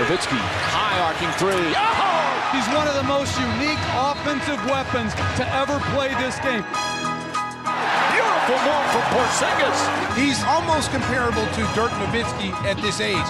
Nowitzki, high arcing three. Oh! He's one of the most unique offensive weapons to ever play this game. Beautiful move from Porzingis. He's almost comparable to Dirk Nowitzki at this age.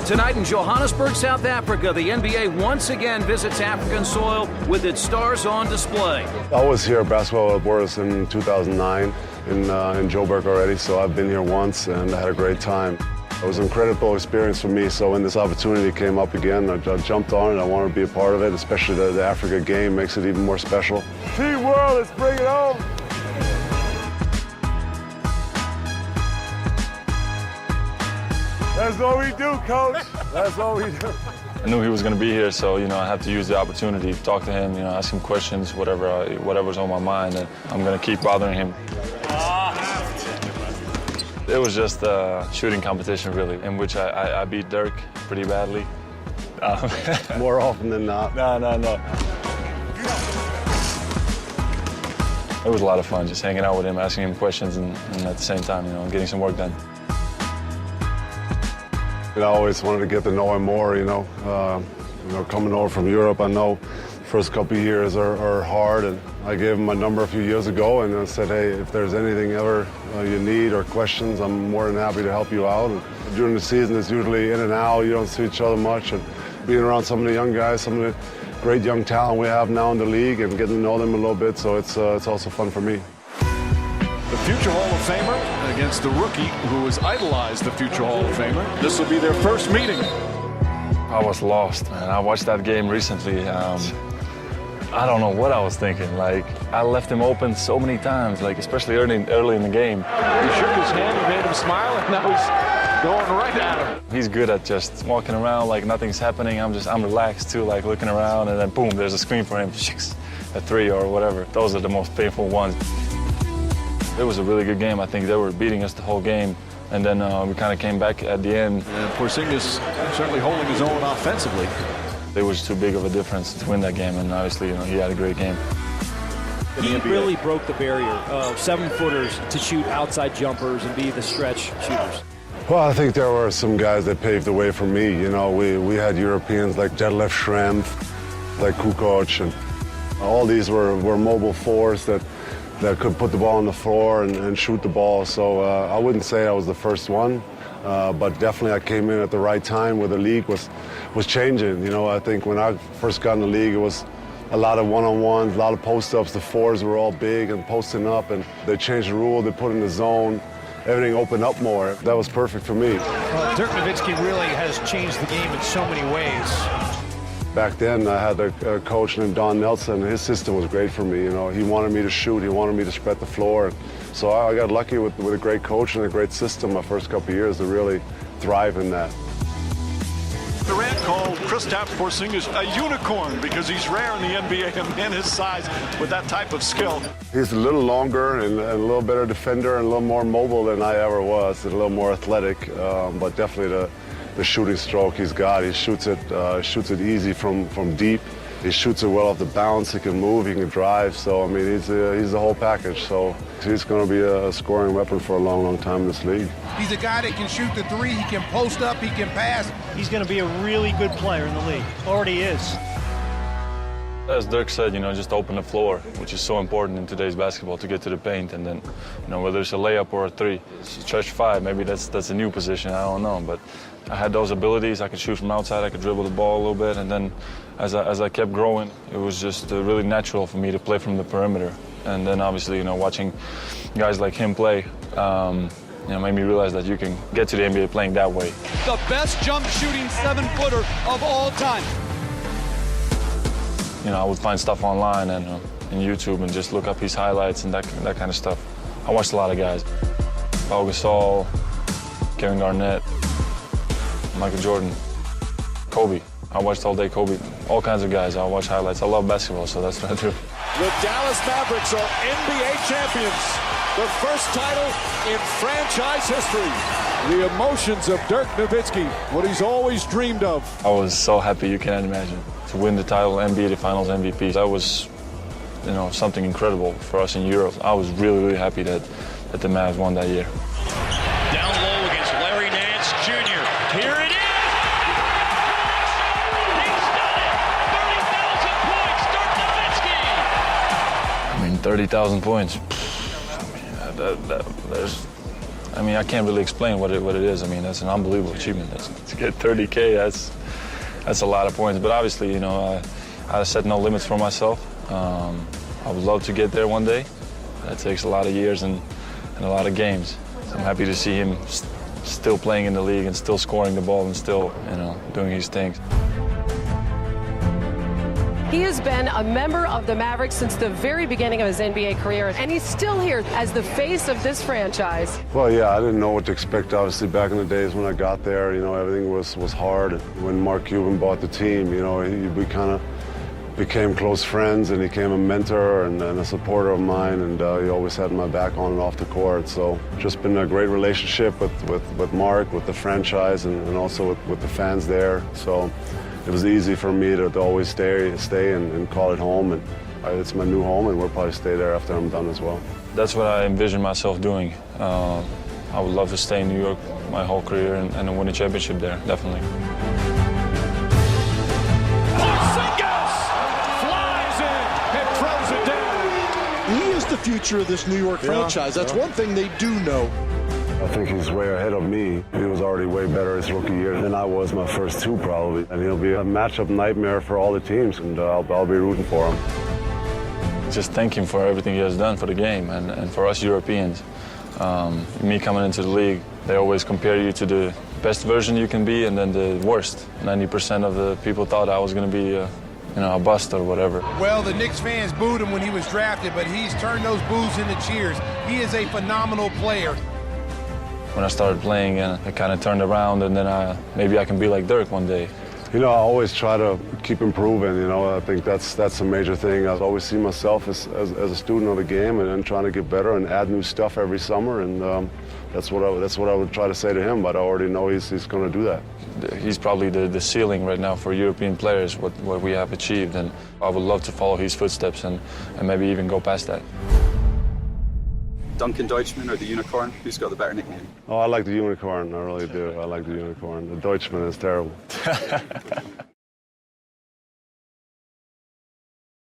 Tonight in Johannesburg, South Africa, the NBA once again visits African soil with its stars on display. I was here at Basketball at Boris in 2009 in Joburg already, so I've been here once and I had a great time. It was an incredible experience for me, so when this opportunity came up again, I jumped on it. I wanted to be a part of it, especially the Africa game makes it even more special. T-World, let's bring it home! That's what we do, Coach. That's what we do. I knew he was going to be here, so I have to use the opportunity to talk to him, ask him questions, whatever's on my mind, and I'm going to keep bothering him. It was just a shooting competition, really, in which I beat Dirk pretty badly. More often than not. No. It was a lot of fun, just hanging out with him, asking him questions, and at the same time, getting some work done. I always wanted to get to know him more, coming over from Europe. I know first couple of years are hard, and I gave him my number a few years ago and I said, hey, if there's anything ever you need or questions, I'm more than happy to help you out. And during the season, it's usually in and out. You don't see each other much, and being around some of the young guys, some of the great young talent we have now in the league and getting to know them a little bit, so it's also fun for me. The future Hall of Famer against the rookie who has idolized the future Hall of Famer. This will be their first meeting. I was lost, man. I watched that game recently. I don't know what I was thinking. I left him open so many times, especially early in the game. He shook his hand and made him smile, and now he's going right at him. He's good at just walking around like nothing's happening. I'm relaxed too, looking around, and then boom, there's a screen for him. A three or whatever. Those are the most painful ones. It was a really good game. I think they were beating us the whole game, and then we kind of came back at the end. And Porzingis certainly holding his own offensively. It was too big of a difference to win that game, and obviously, he had a great game. He really broke the barrier of 7-footers to shoot outside jumpers and be the stretch shooters. Well, I think there were some guys that paved the way for me. We had Europeans like Detlef Schrempf, like Kukoc, and all these were mobile fours that could put the ball on the floor and shoot the ball. So I wouldn't say I was the first one, but definitely I came in at the right time where the league was changing. I think when I first got in the league, it was a lot of one-on-ones, a lot of post-ups. The fours were all big and posting up, and they changed the rule. They put in the zone. Everything opened up more. That was perfect for me. Well, Dirk Nowitzki really has changed the game in so many ways. Back then, I had a coach named Don Nelson. His system was great for me. He wanted me to shoot. He wanted me to spread the floor. So I got lucky with a great coach and a great system my first couple of years to really thrive in that. Durant called Kristaps Porzingis a unicorn because he's rare in the NBA, a man his size with that type of skill. He's a little longer and a little better defender and a little more mobile than I ever was, and a little more athletic, but definitely the shooting stroke he's got. He shoots it easy from deep. He shoots it well off the bounce. He can move. He can drive. So I mean, he's the whole package. So he's going to be a scoring weapon for a long, long time in this league. He's a guy that can shoot the three. He can post up. He can pass. He's going to be a really good player in the league. Already is. As Dirk said, just open the floor, which is so important in today's basketball to get to the paint, and then, whether it's a layup or a three, stretch five, maybe that's a new position, I don't know, but I had those abilities. I could shoot from outside, I could dribble the ball a little bit, and then as I kept growing, it was just really natural for me to play from the perimeter. And then obviously, watching guys like him play, made me realize that you can get to the NBA playing that way. The best jump shooting 7-footer of all time. I would find stuff online and in YouTube and just look up his highlights and that kind of stuff. I watched a lot of guys. Pau Gasol, Kevin Garnett, Michael Jordan, Kobe. I watched all day Kobe. All kinds of guys. I watch highlights. I love basketball, so that's what I do. The Dallas Mavericks are NBA champions. The first title in franchise history. The emotions of Dirk Nowitzki, what he's always dreamed of. I was so happy you can't imagine. To win the title, NBA Finals MVP, that was, something incredible for us in Europe. I was really, really happy that the Mavs won that year. Down low against Larry 30,000 points. I can't really explain what it is. I mean, that's an unbelievable achievement. To get 30K, that's a lot of points. But obviously, you know, I set no limits for myself. I would love to get there one day. That takes a lot of years and a lot of games. So I'm happy to see him still playing in the league and still scoring the ball and still, you know, doing his things. He has been a member of the Mavericks since the very beginning of his NBA career, and he's still here as the face of this franchise. Well, yeah, I didn't know what to expect, obviously, back in the days when I got there. You know, everything was hard. When Mark Cuban bought the team, you know, we kind of became close friends, and he became a mentor and a supporter of mine, and he always had my back on and off the court. So just been a great relationship with Mark, with the franchise, and also with the fans there. So it was easy for me to always stay and call it home, and it's my new home, and we'll probably stay there after I'm done as well. That's what I envision myself doing. I would love to stay in New York my whole career and win a championship there, definitely. He is the future of this New York franchise. That's one thing they do know. I think he's way ahead of me. He was already way better his rookie year than I was my first two, probably. And he'll be a matchup nightmare for all the teams, and I'll be rooting for him. Just thank him for everything he has done for the game and for us Europeans. Me coming into the league, they always compare you to the best version you can be and then the worst. 90% of the people thought I was going to be a bust or whatever. Well, the Knicks fans booed him when he was drafted, but he's turned those boos into cheers. He is a phenomenal player. When I started playing, and it kind of turned around, and then maybe I can be like Dirk one day. You know, I always try to keep improving. You know, I think that's a major thing. I always see myself as a student of the game, and then trying to get better and add new stuff every summer. And that's what I would try to say to him. But I already know he's going to do that. He's probably the ceiling right now for European players, what we have achieved, and I would love to follow his footsteps and maybe even go past that. Duncan Deutschman or the Unicorn? Who's got the better nickname? Oh, I like the Unicorn. I really do. I like the Unicorn. The Deutschman is terrible.